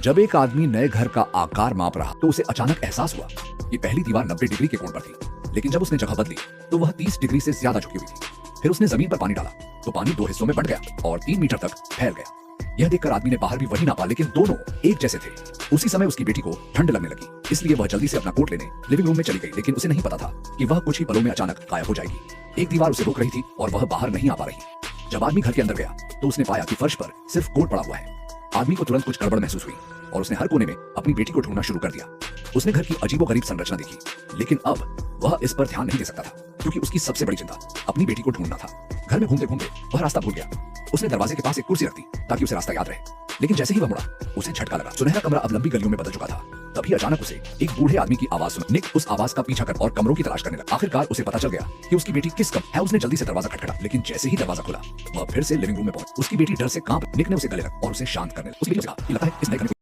जब एक आदमी नए घर का आकार माप रहा तो उसे अचानक एहसास हुआ कि पहली दीवार 90 डिग्री के कोण पर थी, लेकिन जब उसने जगह बदली तो वह 30 डिग्री से ज्यादा झुकी हुई थी। फिर उसने जमीन पर पानी डाला तो पानी 2 हिस्सों में बंट गया और 3 मीटर तक फैल गया। यह देखकर आदमी ने बाहर भी वही नापा, लेकिन दोनों एक जैसे थे। उसी समय उसकी बेटी को ठंड लगने लगी, इसलिए वह जल्दी से अपना कोट लेने लिविंग रूम में चली गई, लेकिन उसे नहीं पता था कि वह कुछ ही पलों में अचानक गायब हो जाएगी। एक दीवार उसे रोक रही थी और वह बाहर नहीं आ पा रही। जब आदमी घर के अंदर गया तो उसने पाया कि फर्श पर सिर्फ कोट पड़ा हुआ है। आदमी को तुरंत कुछ गड़बड़ महसूस हुई और उसने हर कोने में अपनी बेटी को ढूंढना शुरू कर दिया। उसने घर की अजीबोगरीब संरचना देखी, लेकिन अब वह इस पर ध्यान नहीं दे सकता था, क्योंकि उसकी सबसे बड़ी चिंता अपनी बेटी को ढूंढना था। घर में घूमते घूमते वह रास्ता भूल गया। उसने दरवाजे के पास एक कुर्सी रख दी ताकि उसे रास्ता याद रहे, लेकिन जैसे ही वह मुड़ा उसे झटका लगा। सुनहरा कमरा अब लंबी गलियों में बदल चुका था। तभी अचानक उसे एक बूढ़े आदमी की आवाज सुनी। निक उस आवाज का पीछा कर और कमरों की तलाश करने लगा। आखिरकार उसे पता चल गया कि उसकी बेटी किस कमरे है। उसने जल्दी से दरवाजा खटखटा, लेकिन जैसे ही दरवाजा खुला वह फिर से लिविंग रूम में पहुंच। उसकी बेटी डर से कांप। निक ने उसे गले लगा और उसे शांत करने लगा। उसकी बेटी ने कहा कि लगता है इस नए घर में